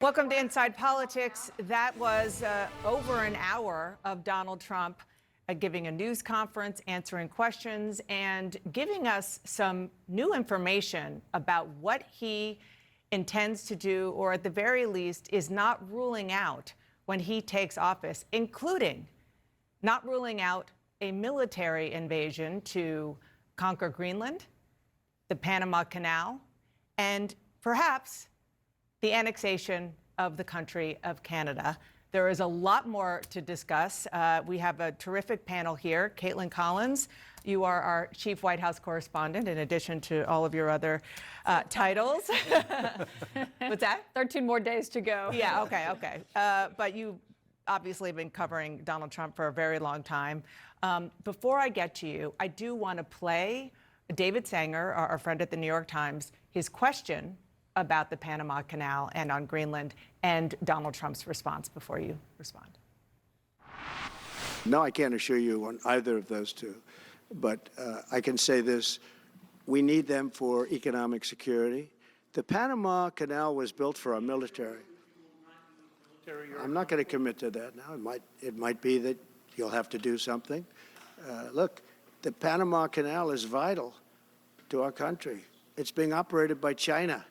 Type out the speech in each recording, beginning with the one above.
Welcome to Inside Politics. That was over an hour of Donald Trump giving a news conference, answering questions, and giving us some new information about what he intends to do, or at the very least is not ruling out when he takes office, including not ruling out a military invasion to conquer Greenland, the Panama Canal, and perhaps the annexation of the country of Canada. There is a lot more to discuss. We have a terrific panel here. Caitlin Collins, you are our chief White House correspondent, in addition to all of your other titles. What's that? 13 more days to go. Yeah, okay. But you obviously have been covering Donald Trump for a very long time. Before I get to you, I do want to play David Sanger, our friend at the New York Times, his question about the Panama Canal and on Greenland, and Donald Trump's response before you respond. No, I can't assure you on either of those two, but I can say this: we need them for economic security. The Panama Canal was built for our military. I'm not going to commit to that now. It might be that you'll have to do something. Look, the Panama Canal is vital to our country. It's being operated by China.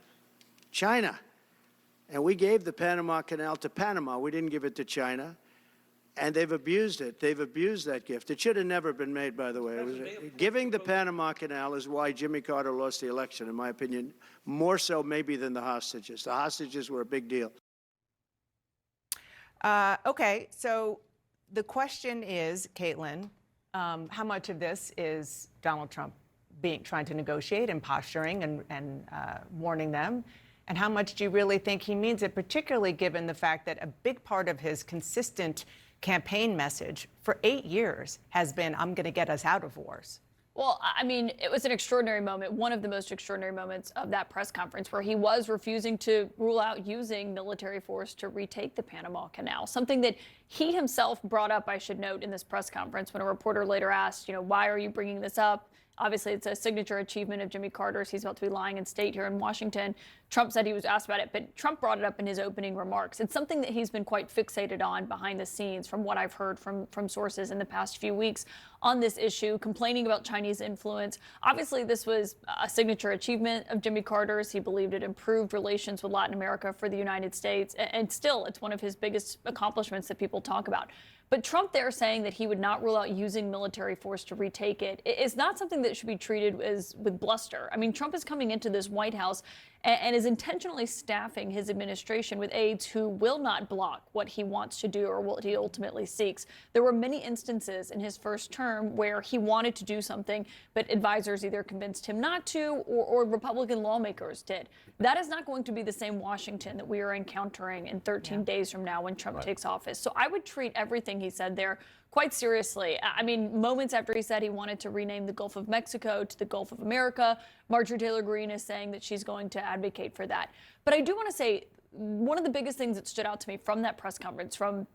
And we gave the Panama Canal to Panama. We didn't give it to China. And they've abused it. They've abused that gift. It should have never been made, by the way. Giving the Panama Canal is why Jimmy Carter lost the election, in my opinion, more so maybe than the hostages. The hostages were a big deal. Okay, so the question is, Caitlin, how much of this is Donald Trump trying to negotiate and posturing and warning them? And how much do you really think he means it, particularly given the fact that a big part of his consistent campaign message for 8 years has been, I'm going to get us out of wars? Well, I mean, it was an extraordinary moment, one of the most extraordinary moments of that press conference, where he was refusing to rule out using military force to retake the Panama Canal, something that he himself brought up, I should note, in this press conference when a reporter later asked, why are you bringing this up? Obviously, it's a signature achievement of Jimmy Carter's. He's about to be lying in state here in Washington. Trump said he was asked about it, but Trump brought it up in his opening remarks. It's something that he's been quite fixated on behind the scenes, from what I've heard from sources in the past few weeks on this issue, complaining about Chinese influence. Obviously, this was a signature achievement of Jimmy Carter's. He believed it improved relations with Latin America for the United States. And still, it's one of his biggest accomplishments that people talk about. But Trump there saying that he would not rule out using military force to retake it is not something that should be treated as with bluster. I mean, Trump is coming into this White House and is intentionally staffing his administration with aides who will not block what he wants to do or what he ultimately seeks. There were many instances in his first term where he wanted to do something, but advisors either convinced him not to, or Republican lawmakers did. That is not going to be the same Washington that we are encountering in 13 days from now when Trump takes office. So I would treat everything he said there quite seriously. I mean, moments after he said he wanted to rename the Gulf of Mexico to the Gulf of America, Marjorie Taylor Greene is saying that she's going to advocate for that. But I do want to say, one of the biggest things that stood out to me from that press conference, from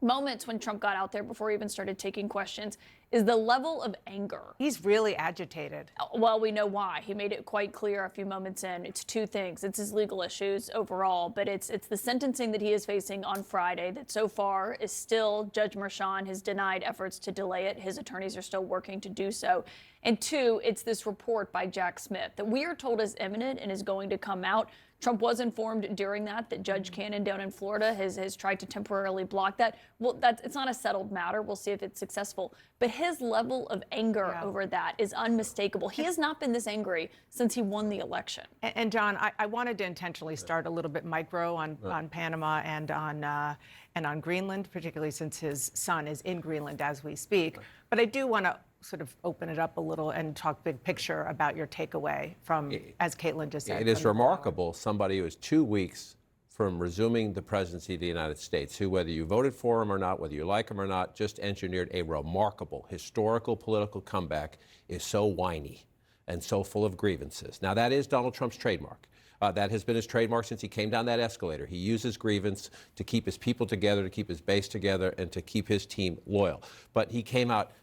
moments when Trump got out there before he even started taking questions, is the level of anger. He's really agitated. Well, we know why. He made it quite clear a few moments in. It's two things. It's his legal issues overall, but it's the sentencing that he is facing on Friday that so far is still, Judge Merchan has denied efforts to delay it. His attorneys are still working to do so. And two, it's this report by Jack Smith that we are told is imminent and is going to come out. Trump was informed during that Judge Cannon down in Florida has tried to temporarily block that. Well, it's not a settled matter. We'll see if it's successful. But his level of anger over that is unmistakable. He has not been this angry since he won the election. And John, I wanted to intentionally start a little bit micro on Panama and on Greenland, particularly since his son is in Greenland as we speak. But I do want to sort of open it up a little and talk big picture about your takeaway from, as Caitlin just said. It is remarkable, somebody who is 2 weeks from resuming the presidency of the United States, who, whether you voted for him or not, whether you like him or not, just engineered a remarkable historical political comeback, is so whiny and so full of grievances. Now, that is Donald Trump's trademark. That has been his trademark since he came down that escalator. He uses grievance to keep his people together, to keep his base together, and to keep his team loyal. But he came out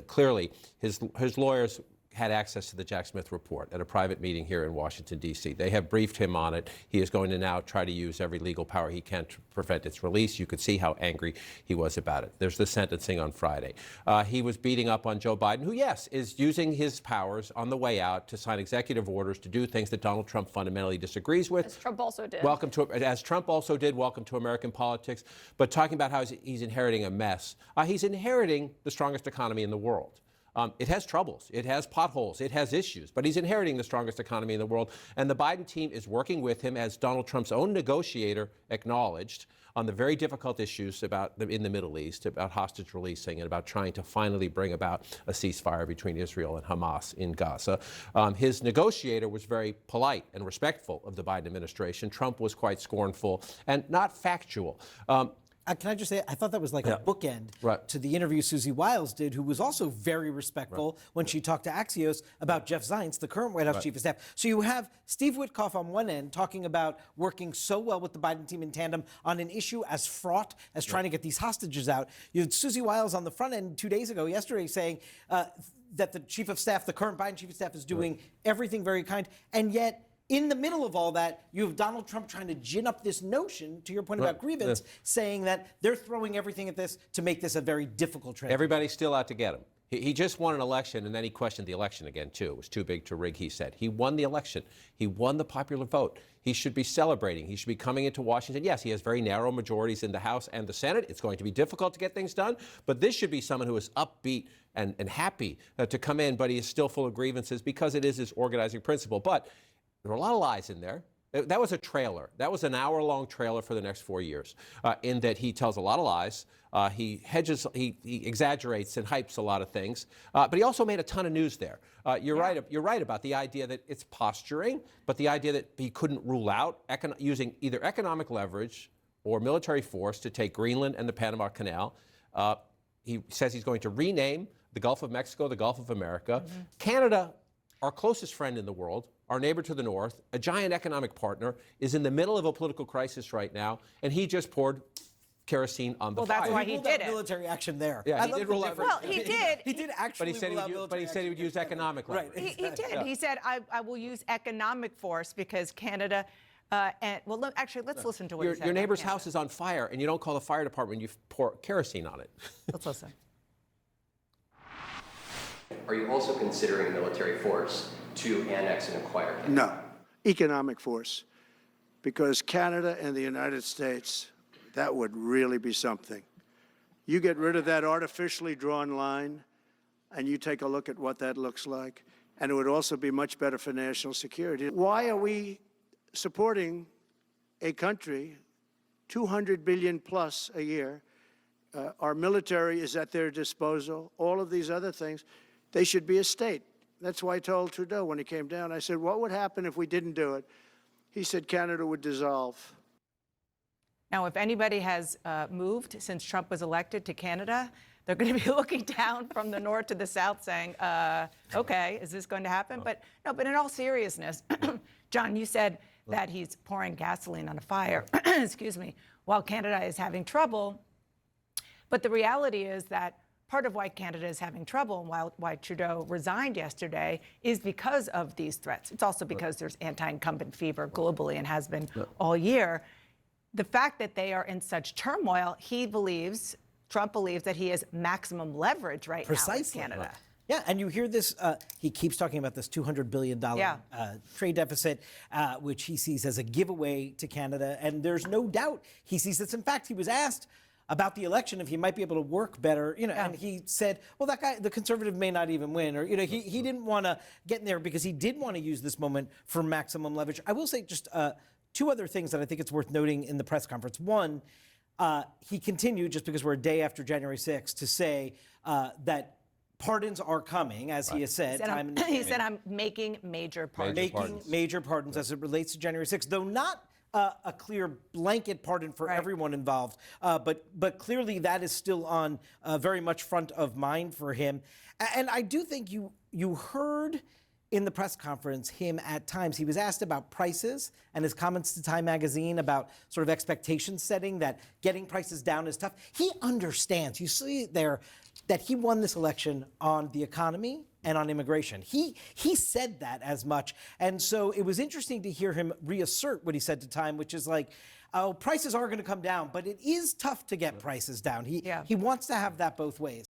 clearly, his lawyers had access to the Jack Smith report at a private meeting here in Washington, D.C. They have briefed him on it. He is going to now try to use every legal power he can to prevent its release. You could see how angry he was about it. There's the sentencing on Friday. He was beating up on Joe Biden, who, yes, is using his powers on the way out to sign executive orders to do things that Donald Trump fundamentally disagrees with. As Trump also did. As Trump also did, welcome to American politics. But talking about how he's inheriting a mess. He's inheriting the strongest economy in the world. It has troubles, it has potholes, it has issues, but he's inheriting the strongest economy in the world. And the Biden team is working with him, as Donald Trump's own negotiator acknowledged, on the very difficult issues in the Middle East, about hostage releasing and about trying to finally bring about a ceasefire between Israel and Hamas in Gaza. His negotiator was very polite and respectful of the Biden administration. Trump was quite scornful and not factual. Can I just say, I thought that was like a bookend to the interview Susie Wiles did, who was also very respectful when she talked to Axios about Jeff Zients, the current White House chief of staff. So you have Steve Witkoff on one end talking about working so well with the Biden team in tandem on an issue as fraught as trying to get these hostages out. You had Susie Wiles on the front end 2 days ago, yesterday, saying that the chief of staff, the current Biden chief of staff, is doing everything very kind, and yet in the middle of all that, you have Donald Trump trying to gin up this notion, to your point about grievance, saying that they're throwing everything at this to make this a very difficult transition. Everybody's still out to get him. He just won an election, and then he questioned the election again, too. It was too big to rig, he said. He won the election. He won the popular vote. He should be celebrating. He should be coming into Washington. Yes, he has very narrow majorities in the House and the Senate. It's going to be difficult to get things done, but this should be someone who is upbeat and happy to come in, but he is still full of grievances because it is his organizing principle. But there were a lot of lies in there. That was a trailer. That was an hour-long trailer for the next 4 years, in that he tells a lot of lies. He hedges, he exaggerates and hypes a lot of things. But he also made a ton of news there. You're right about the idea that it's posturing, but the idea that he couldn't rule out using either economic leverage or military force to take Greenland and the Panama Canal. He says he's going to rename the Gulf of Mexico the Gulf of America. Canada, our closest friend in the world, our neighbor to the north, a giant economic partner, is in the middle of a political crisis right now, and he just poured kerosene on the fire. Well, that's why he did it. Military action there. Yeah, he did rule out. Well, he did. He did actually rule out military action. But he said he would use economic leverage. Right. He did. He said, I will use economic force because Canada, actually, let's listen to what he said. Your neighbor's house is on fire, and you don't call the fire department, you pour kerosene on it. Let's listen. Are you also considering military force to annex and acquire Canada? No, economic force, because Canada and the United States, that would really be something. You get rid of that artificially drawn line, and you take a look at what that looks like, and it would also be much better for national security. Why are we supporting a country, $200 billion plus a year? Our military is at their disposal, all of these other things. They should be a state. That's why I told Trudeau when he came down, I said, what would happen if we didn't do it? He said Canada would dissolve. Now, if anybody has moved since Trump was elected to Canada, they're going to be looking down from the north to the south saying, okay, is this going to happen? But no, but in all seriousness, John, you said that he's pouring gasoline on a fire, excuse me, while Canada is having trouble. But the reality is that part of why Canada is having trouble and why Trudeau resigned yesterday is because of these threats. It's also because there's anti-incumbent fever globally and has been all year. The fact that they are in such turmoil, Trump believes that he has maximum leverage right now with Canada. Yeah, and you hear this, he keeps talking about this $200 billion trade deficit, which he sees as a giveaway to Canada. And there's no doubt he sees this. In fact, he was asked about the election if he might be able to work better, and he said, well, that guy, the conservative may not even win, or, he didn't want to get in there because he did want to use this moment for maximum leverage. I will say just two other things that I think it's worth noting in the press conference. One, he continued, just because we're a day after January 6th, to say that pardons are coming, as he has said. He said, I'm making major pardons. Major pardons as it relates to January 6th, though not a clear blanket pardon for everyone involved. But clearly that is still on very much front of mind for him. And I do think you heard in the press conference him at times, he was asked about prices and his comments to Time magazine about sort of expectation setting, that getting prices down is tough. He understands. You see there that he won this election on the economy and on immigration. He said that as much. And so it was interesting to hear him reassert what he said to Time, which is like, oh, prices are going to come down, but it is tough to get prices down. He wants to have that both ways.